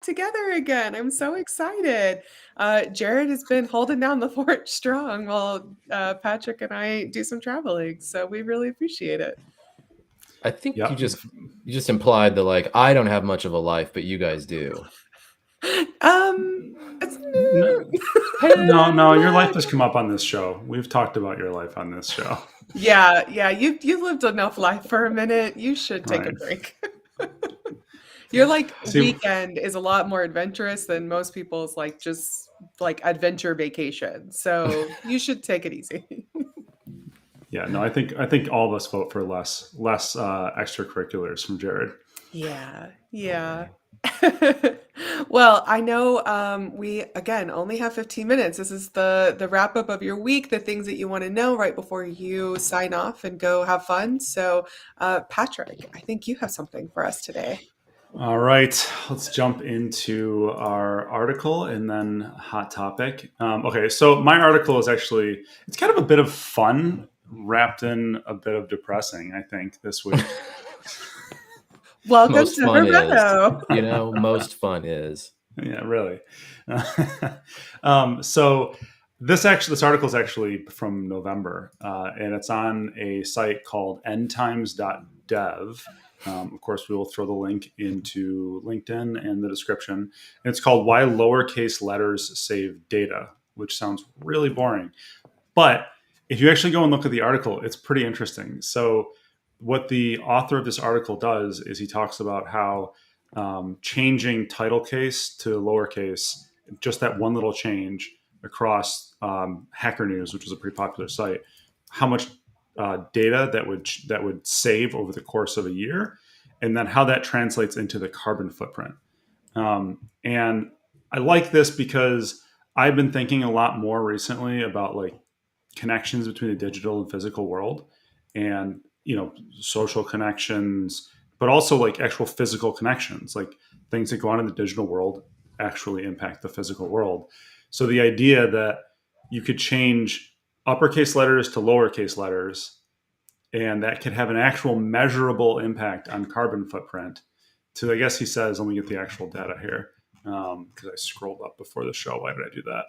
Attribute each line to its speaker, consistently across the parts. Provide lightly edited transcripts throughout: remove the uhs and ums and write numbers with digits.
Speaker 1: together again. I'm so excited. Jared has been holding down the fort strong while Patrick and I do some traveling. So we really appreciate it.
Speaker 2: I think
Speaker 3: Yeah.
Speaker 2: you just implied that like I don't have much of a life, but you guys do.
Speaker 1: It's
Speaker 3: No, your life has come up on this show. We've talked about your life on this show.
Speaker 1: yeah. You've lived enough life for a minute. You should take a
Speaker 3: Right.
Speaker 1: break. Your like
Speaker 3: See,
Speaker 1: weekend is a lot more adventurous than most people's like just like adventure vacation. So you should take it easy.
Speaker 3: yeah, no, I think all of us vote for less extracurriculars from Jared.
Speaker 1: Yeah. Well, I know we again only have 15 minutes. This is the wrap up of your week, the things that you want to know right before you sign off and go have fun. So, Patrick, I think you have something for us today.
Speaker 3: All right, let's jump into our article and then hot topic. Okay, so my article is actually it's kind of a bit of fun wrapped in a bit of depressing. I think this week.
Speaker 1: Welcome
Speaker 2: Most
Speaker 1: to
Speaker 2: fun is,
Speaker 1: Herbeto.
Speaker 2: most fun is.
Speaker 3: Yeah, really. So this article is actually from November, and it's on a site called endtimes.dev. Of course, we will throw the link into LinkedIn and the description. And it's called "Why Lowercase Letters Save Data," which sounds really boring, but if you actually go and look at the article, it's pretty interesting. So what the author of this article does is he talks about how changing title case to lowercase, just that one little change across Hacker News, which is a pretty popular site, how much data that would save over the course of a year, and then how that translates into the carbon footprint. And I like this because I've been thinking a lot more recently about like connections between the digital and physical world, and social connections, but also like actual physical connections, like things that go on in the digital world actually impact the physical world. So the idea that you could change uppercase letters to lowercase letters, and that could have an actual measurable impact on carbon footprint. To, I guess he says, let me get the actual data here because I scrolled up before the show. Why did I do that?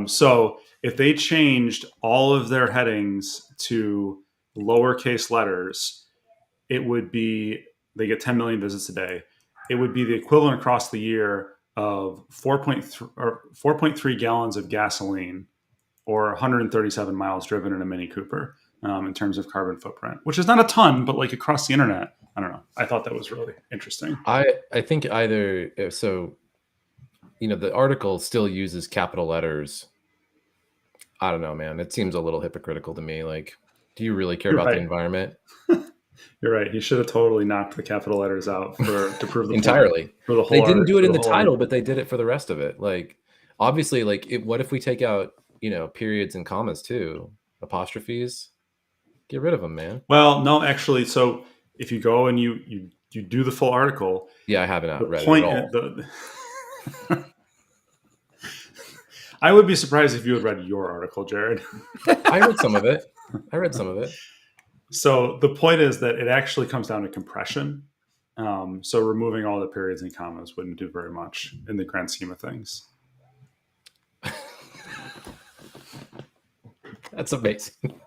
Speaker 3: So if they changed all of their headings to lowercase letters, it would be, they get 10 million visits a day. It would be the equivalent across the year of 4.3 gallons of gasoline or 137 miles driven in a Mini Cooper in terms of carbon footprint, which is not a ton, but like across the internet, I don't know. I thought that was really interesting.
Speaker 2: I think either so, the article still uses capital letters. I don't know, man. It seems a little hypocritical to me. Like, do you really care
Speaker 3: You're
Speaker 2: about
Speaker 3: right.
Speaker 2: the environment?
Speaker 3: You're right. He should have totally knocked the capital letters out to prove the
Speaker 2: Entirely.
Speaker 3: point for the whole.
Speaker 2: They didn't do it in the
Speaker 3: whole
Speaker 2: title, but they did it for the rest of it. Like, obviously, like, what if we take out, periods and commas too, apostrophes? Get rid of them, man.
Speaker 3: Well, no, actually, so if you go and you do the full article,
Speaker 2: Yeah, I haven't
Speaker 3: the
Speaker 2: read
Speaker 3: point
Speaker 2: it at all.
Speaker 3: I would be surprised if you had read your article, Jared.
Speaker 2: I read some of it.
Speaker 3: So the point is that it actually comes down to compression. So removing all the periods and commas wouldn't do very much in the grand scheme of things.
Speaker 2: That's amazing.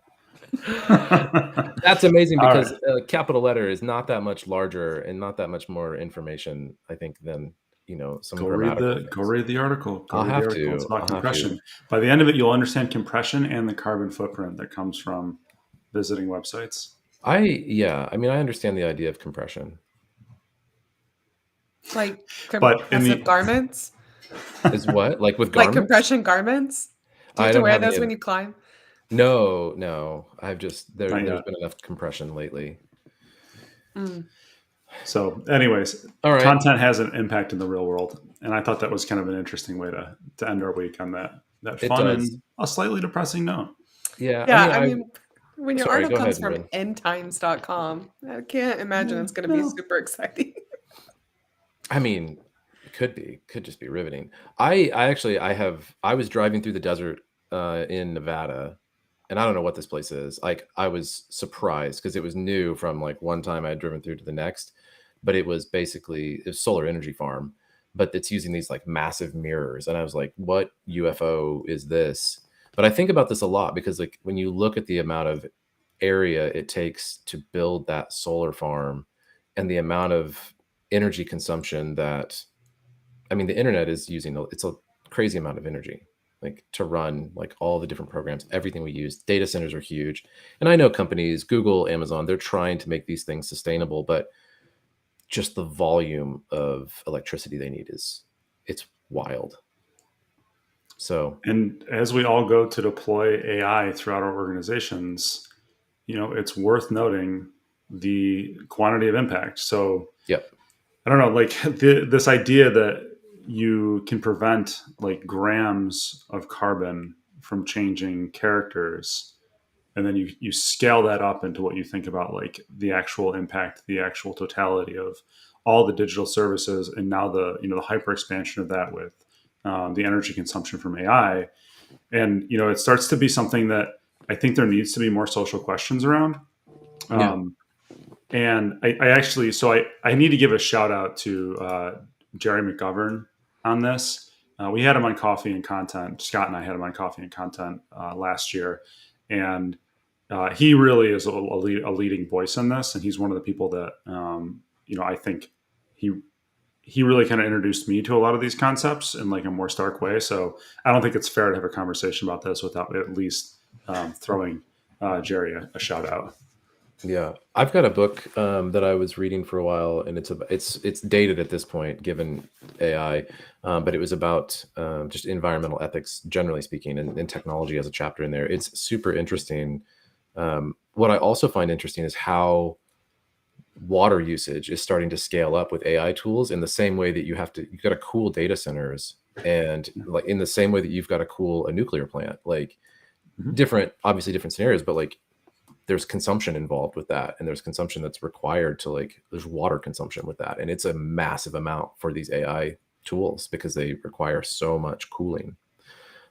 Speaker 2: That's amazing because a capital letter is not that much larger and not that much more information, I think, than some grammatical things.
Speaker 3: Go read the artitle.
Speaker 2: I'll have to.
Speaker 3: It's about compression. By the end of it, you'll understand compression and the carbon footprint that comes from visiting websites.
Speaker 2: I understand the idea of compression.
Speaker 1: Like compressive garments?
Speaker 2: Is what? Like with garments?
Speaker 1: Like compression garments? Do you have to wear those when you climb?
Speaker 2: No. There's been enough compression lately.
Speaker 3: So anyways,
Speaker 2: all right.
Speaker 3: Content has an impact in the real world. And I thought that was kind of an interesting way to end our week on that fun and a slightly depressing note.
Speaker 2: Yeah.
Speaker 1: I mean, when your article comes from endtimes.com, I can't imagine it's going to be super exciting.
Speaker 2: I mean, could just be riveting. I was driving through the desert in Nevada, and I don't know what this place is. Like, I was surprised because it was new from like one time I had driven through to the next, but it was basically a solar energy farm. but it's using these like massive mirrors. And I was like, what UFO is this? But I think about this a lot because like when you look at the amount of area it takes to build that solar farm and the amount of energy consumption that, I mean, the internet is using, it's a crazy amount of energy, like to run like all the different programs, everything we use. Data centers are huge. And I know companies, Google, Amazon, they're trying to make these things sustainable, but just the volume of electricity they need it's wild. So,
Speaker 3: And as we all go to deploy AI throughout our organizations, it's worth noting the quantity of impact. So
Speaker 2: yep.
Speaker 3: I don't know, like this idea that you can prevent like grams of carbon from changing characters, and then you scale that up into what you think about like the actual impact, the actual totality of all the digital services, and now the hyper expansion of that with the energy consumption from AI, and it starts to be something that I think there needs to be more social questions around.
Speaker 2: Yeah.
Speaker 3: And I actually, so I need to give a shout out to Jerry McGovern on this. We had him on Coffee and Content. Scott and I had him on Coffee and Content last year. And he really is a leading voice in this. And he's one of the people that, I think he really kind of introduced me to a lot of these concepts in like a more stark way. So I don't think it's fair to have a conversation about this without at least throwing Jerry a shout out.
Speaker 2: Yeah, I've got a book that I was reading for a while, and it's dated at this point, given AI, but it was about just environmental ethics, generally speaking, and technology as a chapter in there. It's super interesting. What I also find interesting is how water usage is starting to scale up with AI tools in the same way that you've got to cool data centers, and like in the same way that you've got to cool a nuclear plant, like obviously different scenarios, but like there's consumption involved with that, and there's consumption that's required to like there's water consumption with that, and it's a massive amount for these AI tools because they require so much cooling.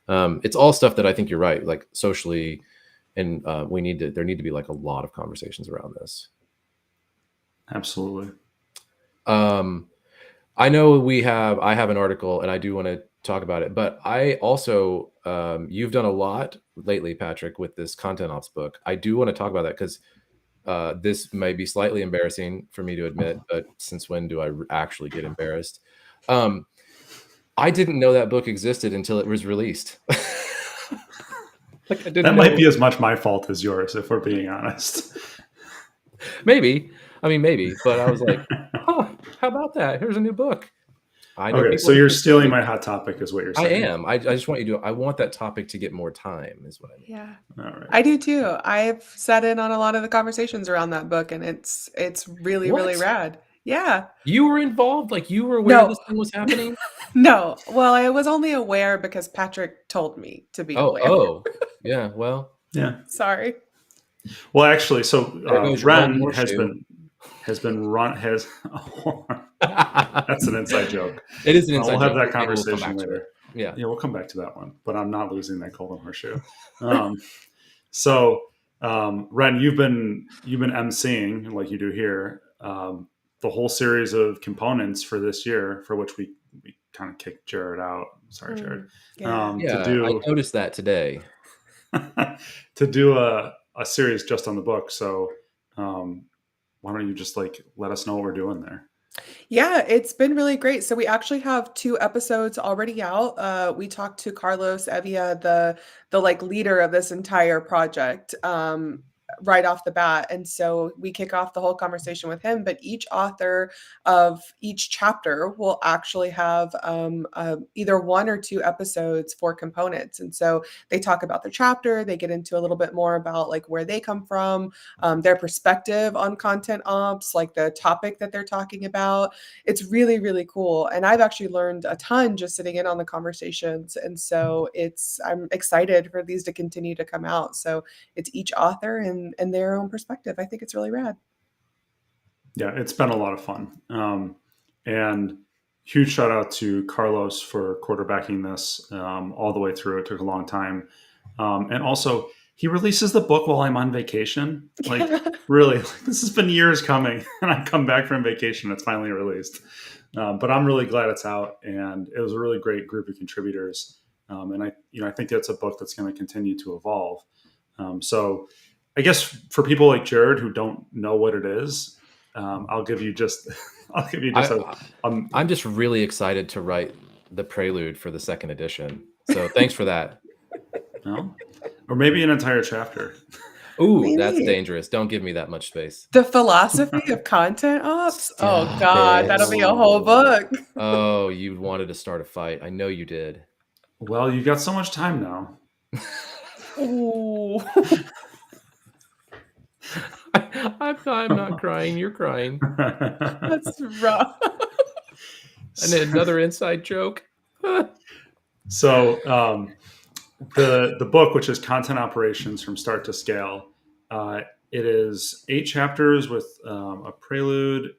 Speaker 2: It's all stuff that I think you're right, like socially, and there need to be like a lot of conversations around this.
Speaker 3: Absolutely.
Speaker 2: I know I have an article and I do want to talk about it, but I also, you've done a lot lately, Patrick, with this content ops book. I do want to talk about that because this may be slightly embarrassing for me to admit, but since when do I actually get embarrassed? I didn't know that book existed until it was released.
Speaker 3: Like, that might be as much my fault as yours, if we're being honest.
Speaker 2: Maybe. I mean, maybe, but I was like, huh, how about that? Here's a new book.
Speaker 3: Okay, so you're stealing my hot topic is what you're saying.
Speaker 2: I am. I just want I want that topic to get more time is what I mean.
Speaker 1: Yeah.
Speaker 3: All right.
Speaker 1: I do too. I've sat in on a lot of the conversations around that book, and it's really, really rad. Yeah.
Speaker 2: You were involved? Like you were aware this thing was happening?
Speaker 1: No. Well, I was only aware because Patrick told me to be aware.
Speaker 2: Oh, yeah. Well,
Speaker 3: yeah.
Speaker 1: Sorry.
Speaker 3: Well, actually, so Ren has been run. That's an inside joke.
Speaker 2: It is an inside joke.
Speaker 3: We'll have that conversation later.
Speaker 2: Yeah,
Speaker 3: we'll come back to that one. But I'm not losing that golden horseshoe. So, Ren, you've been emceeing like you do here the whole series of components for this year, for which we kind of kicked Jared out. Sorry, Jared.
Speaker 2: I noticed that today.
Speaker 3: To do a series just on the book. So why don't you just like let us know what we're doing there?
Speaker 1: Yeah, it's been really great. So we actually have 2 episodes already out. We talked to Carlos Evia, the like leader of this entire project, right off the bat. And so we kick off the whole conversation with him, but each author of each chapter will actually have either 1 or 2 episodes for components. And so they talk about their chapter, they get into a little bit more about like where they come from, their perspective on content ops, like the topic that they're talking about. It's really, really cool. And I've actually learned a ton just sitting in on the conversations. And so I'm excited for these to continue to come out. So it's each author and their own perspective. I think it's really rad.
Speaker 3: Yeah, it's been a lot of fun. And huge shout out to Carlos for quarterbacking this all the way through. It took a long time. And also he releases the book while I'm on vacation. Like,
Speaker 1: Yeah.
Speaker 3: really, this has been years coming, and I come back from vacation. It's finally released, but I'm really glad it's out, and it was a really great group of contributors. And I think that's a book that's going to continue to evolve. So, I guess for people like Jared who don't know what it is, I'll give you just
Speaker 2: I'm just really excited to write the prelude for the second edition. So thanks for that.
Speaker 3: no? Or maybe an entire chapter.
Speaker 2: Ooh, that's
Speaker 1: Maybe.
Speaker 2: dangerous. Don't give me that much space.
Speaker 1: The philosophy of content ops. Oh
Speaker 2: Stop
Speaker 1: God,
Speaker 2: it.
Speaker 1: that'll be a whole book.
Speaker 2: Oh, you wanted to start a fight. I know you did.
Speaker 3: Well, you've got so much time now.
Speaker 1: Ooh.
Speaker 2: I'm not crying. You're crying.
Speaker 1: That's rough.
Speaker 2: And then another inside joke.
Speaker 3: So the book, which is Content Operations from Start to Scale, it is 8 chapters with a prelude,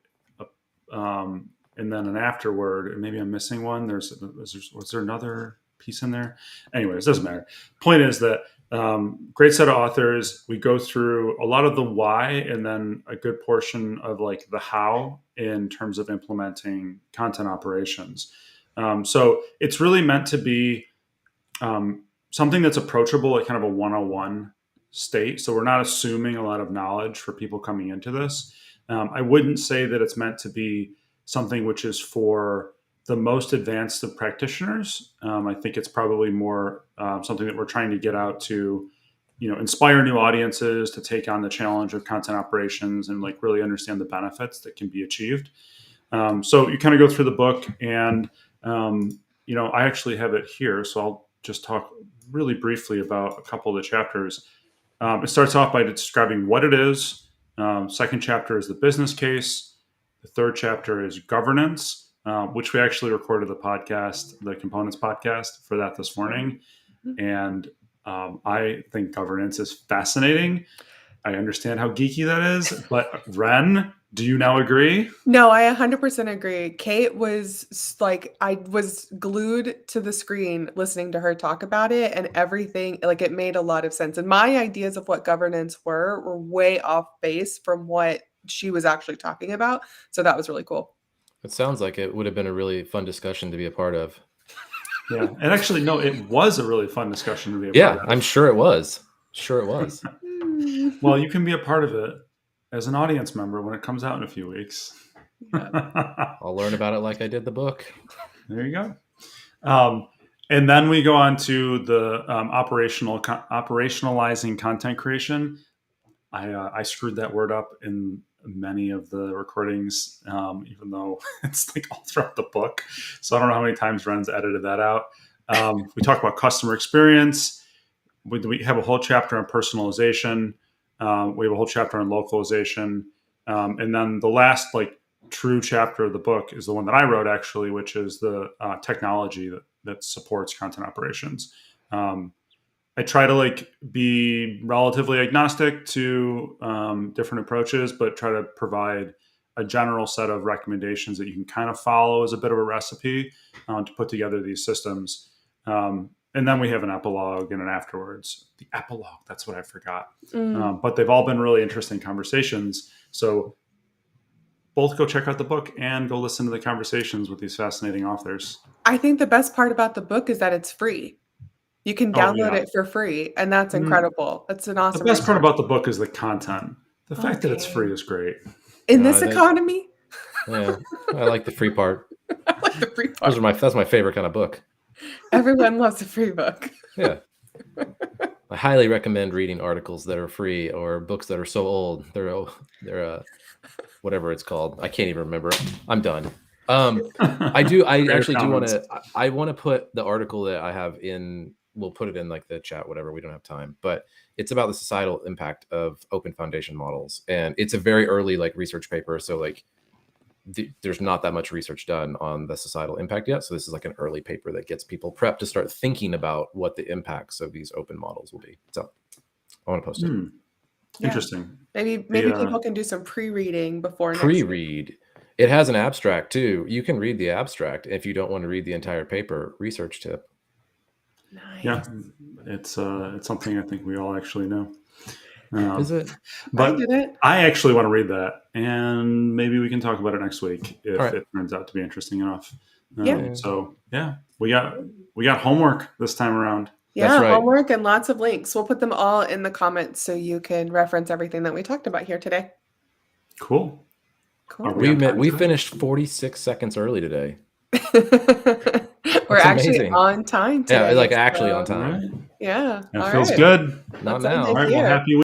Speaker 3: and then an afterword. And maybe I'm missing one. Was there another piece in there? Anyways, doesn't matter. Point is that great set of authors. We go through a lot of the why, and then a good portion of like the how in terms of implementing content operations. So it's really meant to be something that's approachable at kind of a 101 state. So we're not assuming a lot of knowledge for people coming into this. I wouldn't say that it's meant to be something which is for the most advanced of practitioners. I think it's probably more something that we're trying to get out to, inspire new audiences to take on the challenge of content operations and like really understand the benefits that can be achieved. So you kind of go through the book, and I actually have it here, so I'll just talk really briefly about a couple of the chapters. It starts off by describing what it is. Second chapter is the business case. The third chapter is governance, which we actually recorded the Components podcast for that this morning. And I think governance is fascinating. I understand how geeky that is, but Ren, do you now agree?
Speaker 1: No, I 100% agree. Kate was like, I was glued to the screen listening to her talk about it, and everything, like, it made a lot of sense. And my ideas of what governance were way off base from what she was actually talking about. So that was really cool.
Speaker 2: It sounds like it would have been a really fun discussion to be a part of.
Speaker 3: Yeah. And actually, no, it was a really fun discussion to be a
Speaker 2: Yeah,
Speaker 3: part of.
Speaker 2: I'm sure it was. Sure it was.
Speaker 3: Well, you can be a part of it as an audience member when it comes out in a few weeks.
Speaker 2: I'll learn about it like I did the book.
Speaker 3: There you go. And then we go on to the operationalizing content creation. I screwed that word up in many of the recordings, even though it's like all throughout the book. So I don't know how many times Ren's edited that out. We talk about customer experience. We have a whole chapter on personalization. We have a whole chapter on localization. And then the last true chapter of the book is the one that I wrote, actually, which is the technology that supports content operations. I try to be relatively agnostic to different approaches, but try to provide a general set of recommendations that you can kind of follow as a bit of a recipe to put together these systems. And then we have an epilogue and an afterwards. The epilogue, that's what I forgot. But they've all been really interesting conversations. So both go check out the book and go listen to the conversations with these fascinating authors.
Speaker 1: I think the best part about the book is that it's free. You can download it for free, and that's incredible. That's an awesome.
Speaker 3: The best part about the book is the content. The fact that it's free is great.
Speaker 1: In this economy?
Speaker 2: Yeah, I like the free part.
Speaker 1: I like the free part.
Speaker 2: That's my favorite kind of book.
Speaker 1: Everyone loves a free book.
Speaker 2: Yeah. I highly recommend reading articles that are free or books that are so old. They're whatever it's called. I can't even remember. I'm done. I actually do want to. I want to put the article that I have in. We'll put it in the chat, whatever. We don't have time, but it's about the societal impact of open foundation models, and it's a very early research paper. So there's not that much research done on the societal impact yet. So this is an early paper that gets people prepped to start thinking about what the impacts of these open models will be. So I want to post it.
Speaker 1: Yeah.
Speaker 3: Interesting.
Speaker 1: Maybe people can do some pre-reading before next
Speaker 2: pre-read. Week. It has an abstract too. You can read the abstract if you don't want to read the entire paper. Research tip.
Speaker 1: Nice.
Speaker 3: Yeah, it's something I think we all actually know.
Speaker 2: Is it?
Speaker 3: But
Speaker 1: I did it.
Speaker 3: I actually want to read that, and maybe we can talk about it next week if
Speaker 2: All right.
Speaker 3: it turns out to be interesting enough.
Speaker 1: Yeah.
Speaker 3: So yeah, we got homework this time around.
Speaker 1: Yeah,
Speaker 2: That's right.
Speaker 1: homework and lots of links. We'll put them all in the comments so you can reference everything that we talked about here today.
Speaker 3: Cool.
Speaker 1: Cool.
Speaker 3: Are we on time
Speaker 2: We
Speaker 3: today?
Speaker 2: finished 46 seconds early today.
Speaker 1: We're
Speaker 2: That's
Speaker 1: actually
Speaker 2: amazing.
Speaker 1: on time today.
Speaker 2: Yeah, like actually on
Speaker 1: so-
Speaker 2: time.
Speaker 3: All right.
Speaker 1: Yeah.
Speaker 3: That
Speaker 1: all
Speaker 3: feels
Speaker 1: right.
Speaker 3: good.
Speaker 2: Not
Speaker 1: That's all
Speaker 2: now.
Speaker 1: I
Speaker 3: All right. Well,
Speaker 1: hear.
Speaker 3: happy